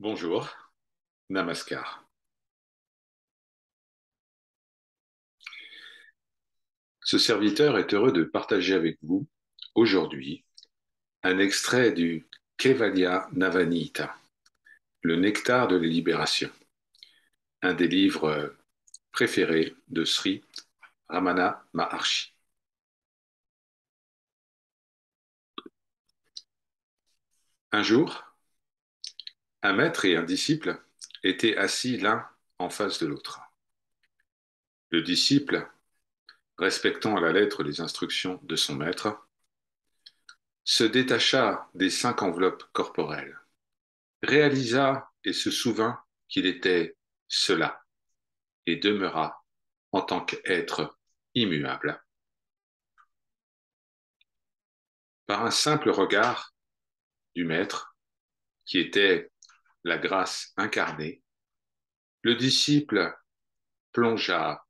Bonjour, Namaskar. Ce serviteur est heureux de partager avec vous aujourd'hui un extrait du Kevalia Navanita, le nectar de la libération, un des livres préférés de Sri Ramana Maharshi. Un jour, un maître et un disciple étaient assis l'un en face de l'autre. Le disciple, respectant à la lettre les instructions de son maître, se détacha des 5 enveloppes corporelles, réalisa et se souvint qu'il était cela et demeura en tant qu'être immuable. Par un simple regard du maître, qui était la grâce incarnée, le disciple plongea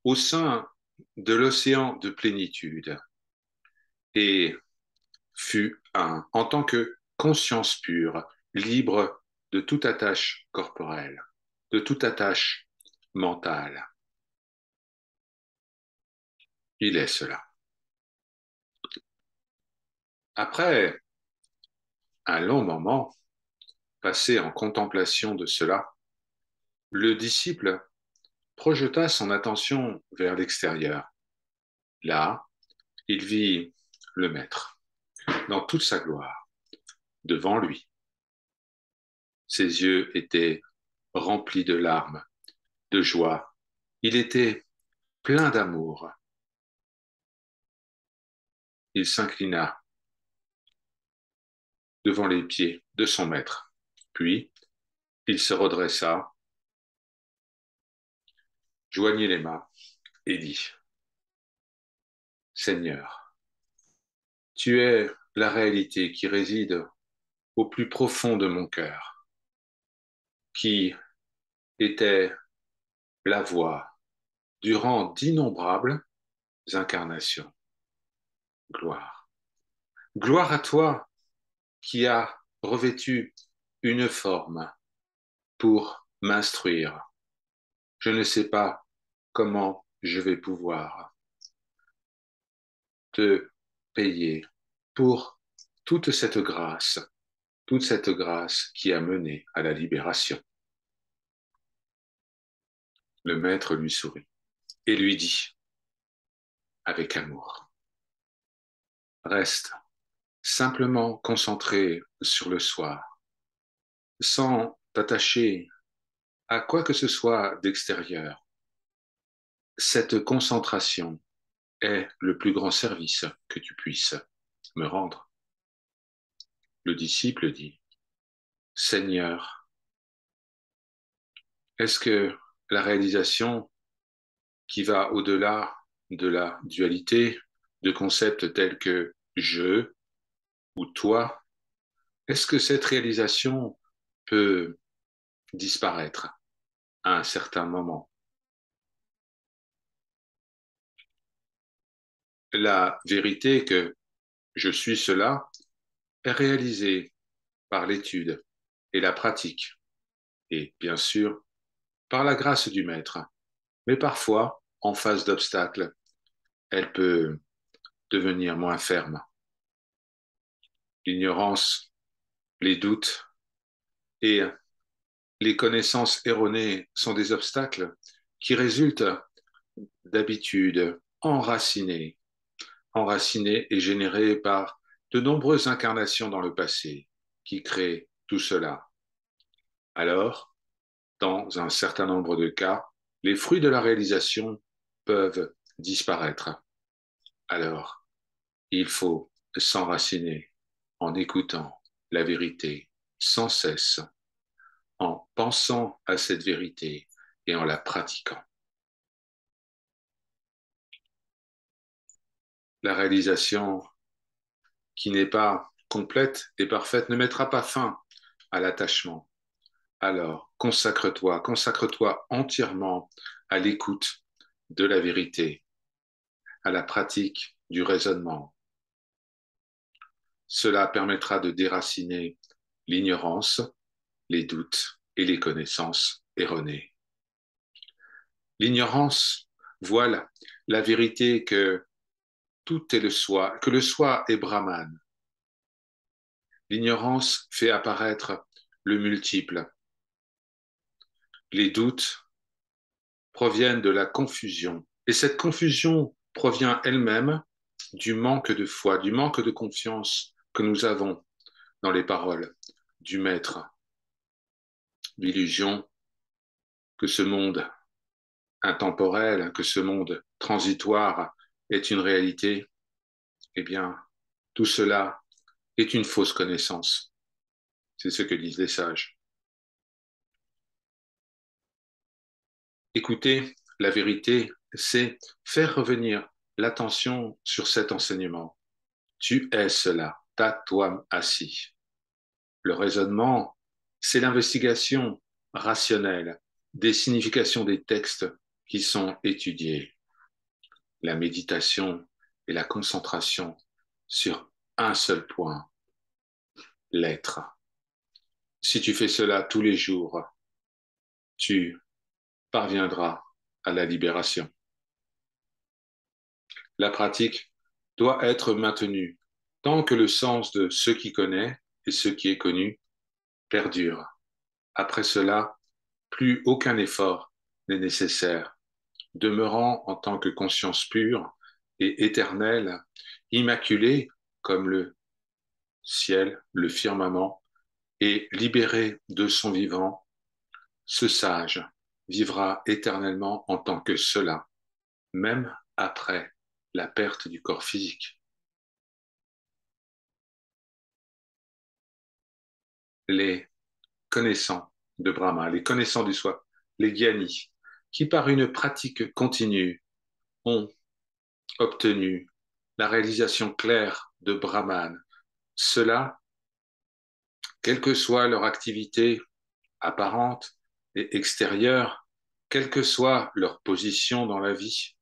au sein de l'océan de plénitude et fut un en tant que conscience pure, libre de toute attache corporelle, de toute attache mentale. Il est cela. Après un long moment passé en contemplation de cela, le disciple projeta son attention vers l'extérieur. Là, il vit le maître dans toute sa gloire, devant lui. Ses yeux étaient remplis de larmes, de joie. Il était plein d'amour. Il s'inclina devant les pieds de son maître. Puis, il se redressa, joignit les mains et dit, Seigneur, tu es la réalité qui réside au plus profond de mon cœur, qui était la voix durant d'innombrables incarnations. Gloire. Gloire à toi qui as revêtu une forme pour m'instruire. Je ne sais pas comment je vais pouvoir te payer pour toute cette grâce qui a mené à la libération. Le maître lui sourit et lui dit avec amour, reste simplement concentré sur le soir, sans t'attacher à quoi que ce soit d'extérieur. Cette concentration est le plus grand service que tu puisses me rendre. Le disciple dit, Seigneur, est-ce que la réalisation qui va au-delà de la dualité de concepts tels que je ou toi, est-ce que cette réalisation peut disparaître à un certain moment? La vérité que je suis cela est réalisée par l'étude et la pratique, et bien sûr par la grâce du Maître. Mais parfois, en face d'obstacles, elle peut devenir moins ferme. L'ignorance, les doutes et les connaissances erronées sont des obstacles qui résultent d'habitudes enracinées et générées par de nombreuses incarnations dans le passé qui créent tout cela. Alors, dans un certain nombre de cas, les fruits de la réalisation peuvent disparaître. Alors, il faut s'enraciner en écoutant la vérité sans cesse, en pensant à cette vérité et en la pratiquant. La réalisation qui n'est pas complète et parfaite ne mettra pas fin à l'attachement. Alors, consacre-toi entièrement à l'écoute de la vérité, à la pratique du raisonnement. Cela permettra de déraciner l'ignorance les doutes et les connaissances erronées. L'ignorance voile la vérité que tout est le soi, que le soi est Brahman. L'ignorance fait apparaître le multiple. Les doutes proviennent de la confusion. Et cette confusion provient elle-même du manque de foi, du manque de confiance que nous avons dans les paroles du Maître. L'illusion que ce monde intemporel, que ce monde transitoire est une réalité, eh bien, tout cela est une fausse connaissance. C'est ce que disent les sages. Écouter la vérité, c'est faire revenir l'attention sur cet enseignement. Tu es cela, tatwam assi. Le raisonnement, c'est l'investigation rationnelle des significations des textes qui sont étudiés. La méditation et la concentration sur un seul point, l'être. Si tu fais cela tous les jours, tu parviendras à la libération. La pratique doit être maintenue tant que le sens de ce qui connaît et ce qui est connu perdure. Après cela, plus aucun effort n'est nécessaire, demeurant en tant que conscience pure et éternelle, immaculée comme le ciel, le firmament, et libéré de son vivant, ce sage vivra éternellement en tant que cela, même après la perte du corps physique. Les connaissants de Brahma, les connaissants du soi, les gyanis, qui par une pratique continue ont obtenu la réalisation claire de Brahman, cela, quelle que soit leur activité apparente et extérieure, quelle que soit leur position dans la vie,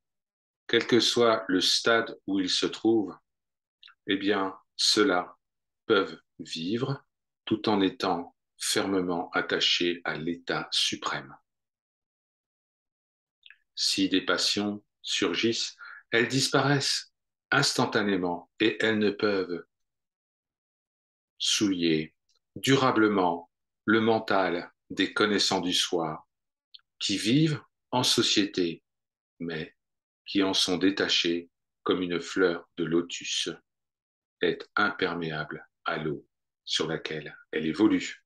quel que soit le stade où ils se trouvent, eh bien, ceux-là peuvent vivre tout en étant fermement attachés à l'état suprême. Si des passions surgissent, elles disparaissent instantanément et elles ne peuvent souiller durablement le mental des connaissants du soi qui vivent en société, mais qui en sont détachés comme une fleur de lotus est imperméable à l'eau sur laquelle elle évolue.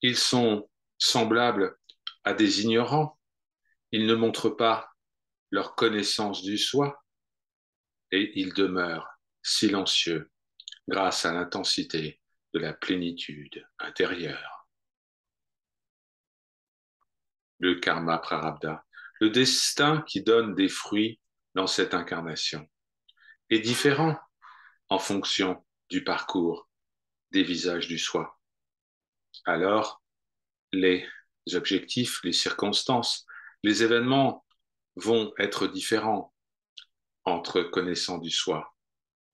Ils sont semblables à des ignorants, ils ne montrent pas leur connaissance du soi et ils demeurent silencieux grâce à l'intensité de la plénitude intérieure. Le karma prarabdha, le destin qui donne des fruits dans cette incarnation, est différent en fonction du parcours des visages du soi. Alors, les objectifs, les circonstances, les événements vont être différents entre connaissants du soi,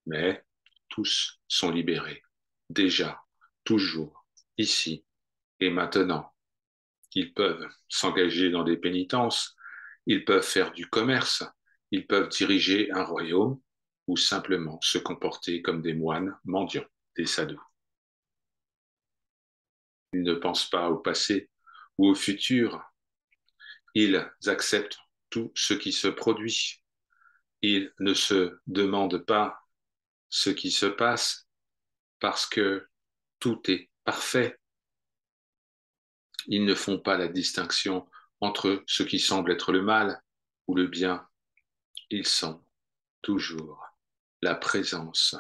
mais tous sont libérés, déjà, toujours, ici et maintenant. Ils peuvent s'engager dans des pénitences, ils peuvent faire du commerce, ils peuvent diriger un royaume ou simplement se comporter comme des moines mendiants, des sadhus. Ils ne pensent pas au passé ou au futur, ils acceptent tout ce qui se produit. Ils ne se demandent pas ce qui se passe parce que tout est parfait. Ils ne font pas la distinction entre ce qui semble être le mal ou le bien. Ils sont toujours la présence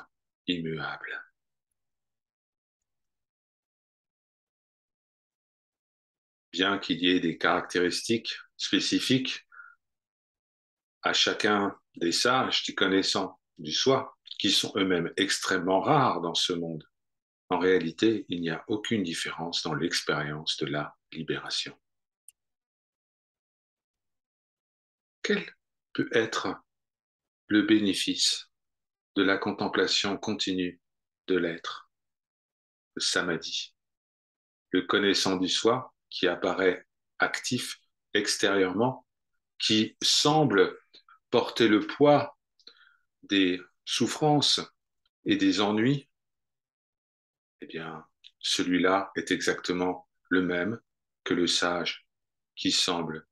immuable. Bien qu'il y ait des caractéristiques spécifiques à chacun des sages, des connaissants du soi, qui sont eux-mêmes extrêmement rares dans ce monde, en réalité, il n'y a aucune différence dans l'expérience de la libération. Quel peut être le bénéfice de la contemplation continue de l'être, le samadhi? le connaissant du soi qui apparaît actif extérieurement, qui semble porter le poids des souffrances et des ennuis, eh bien, celui-là est exactement le même que le sage qui semble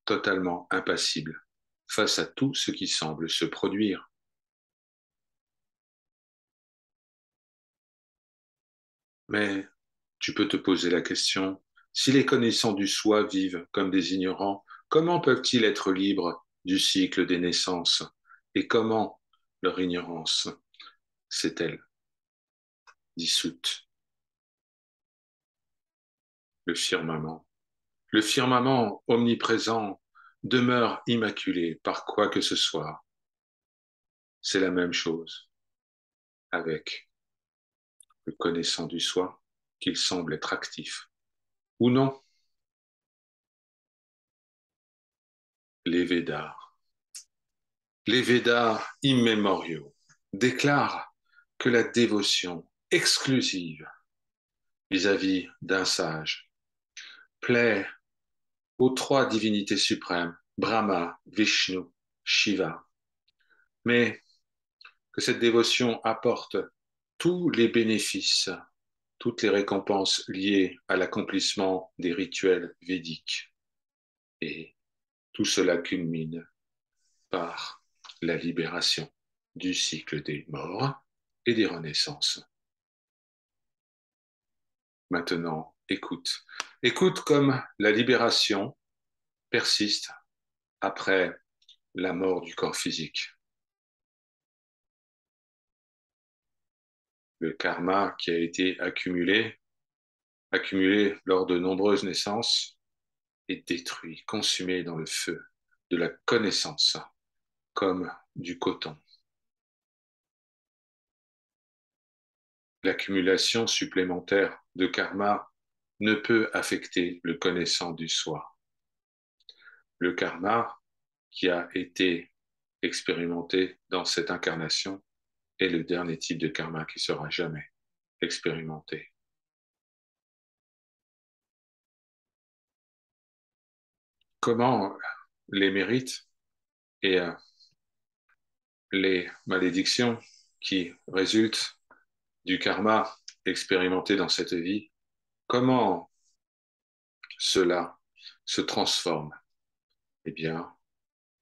totalement impassible face à tout ce qui semble se produire. Mais tu peux te poser la question, si les connaissants du soi vivent comme des ignorants, comment peuvent-ils être libres du cycle des naissances? Et comment leur ignorance s'est-elle dissoute? Le firmament. Le firmament omniprésent demeure immaculé par quoi que ce soit. C'est la même chose avec le connaissant du soi, qu'il semble être actif. Ou non, les Védas. Les Védas immémoriaux déclarent que la dévotion exclusive vis-à-vis d'un sage plaît aux trois divinités suprêmes, Brahma, Vishnu, Shiva, mais que cette dévotion apporte tous les bénéfices, toutes les récompenses liées à l'accomplissement des rituels védiques. Et tout cela culmine par la libération du cycle des morts et des renaissances. Maintenant, écoute. Écoute comme la libération persiste après la mort du corps physique. Le karma qui a été accumulé lors de nombreuses naissances, est détruit, consumé dans le feu de la connaissance, comme du coton. L'accumulation supplémentaire de karma ne peut affecter le connaissant du soi. Le karma qui a été expérimenté dans cette incarnation est le dernier type de karma qui sera jamais expérimenté. Comment les mérites et les malédictions qui résultent du karma expérimenté dans cette vie, comment cela se transforme? Eh bien,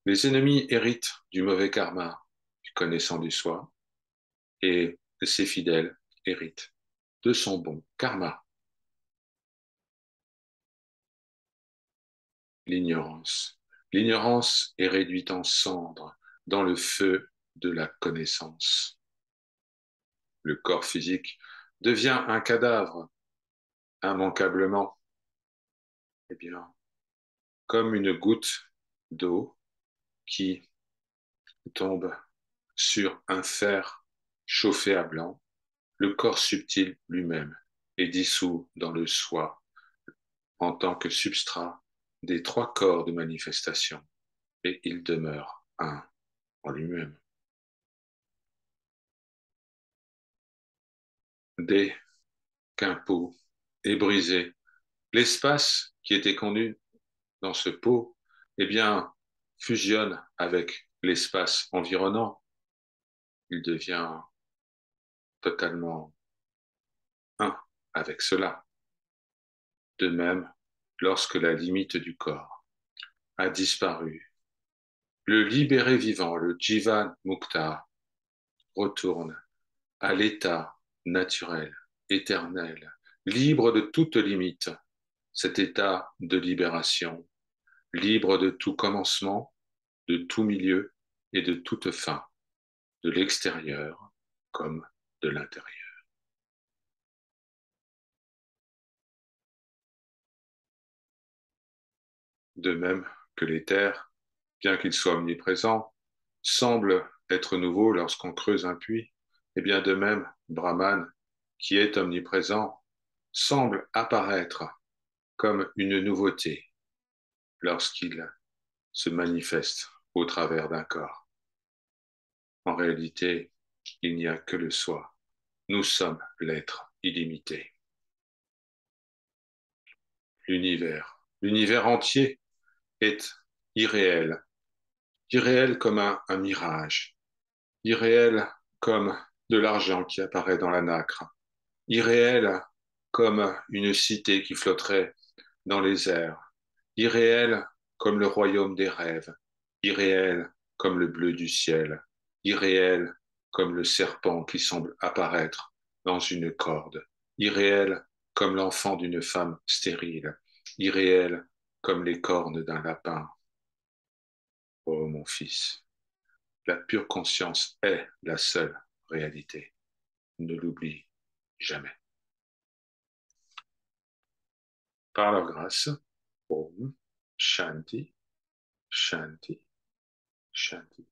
les ennemis héritent du mauvais karma, du connaissant du soi, et ses fidèles héritent de son bon karma. L'ignorance. L'ignorance est réduite en cendres dans le feu de la connaissance. Le corps physique devient un cadavre, immanquablement, eh bien, comme une goutte d'eau qui tombe sur un fer chauffé à blanc. Le corps subtil lui-même est dissous dans le soi en tant que substrat des trois corps de manifestation, et il demeure un en lui-même. Dès qu'un pot est brisé, l'espace qui était contenu dans ce pot, eh bien, fusionne avec l'espace environnant. Il devient totalement un avec cela. De même, lorsque la limite du corps a disparu, le libéré vivant, le Jivan Mukta, retourne à l'état naturel, éternel, libre de toute limite, cet état de libération, libre de tout commencement, de tout milieu et de toute fin, de l'extérieur comme de l'intérieur. De même que l'éther, bien qu'il soit omniprésent, semble être nouveau lorsqu'on creuse un puits, et bien de même, Brahman, qui est omniprésent, semble apparaître comme une nouveauté lorsqu'il se manifeste au travers d'un corps. En réalité, il n'y a que le soi. Nous sommes l'être illimité. l'univers. L'univers entier est irréel, irréel comme un mirage, irréel comme de l'argent qui apparaît dans la nacre, irréel comme une cité qui flotterait dans les airs, irréel comme le royaume des rêves, irréel comme le bleu du ciel, irréel comme le serpent qui semble apparaître dans une corde, irréel comme l'enfant d'une femme stérile, irréel comme les cornes d'un lapin. Ô mon fils, la pure conscience est la seule réalité. Ne l'oublie jamais. Par leur grâce, Om Shanti, Shanti, Shanti.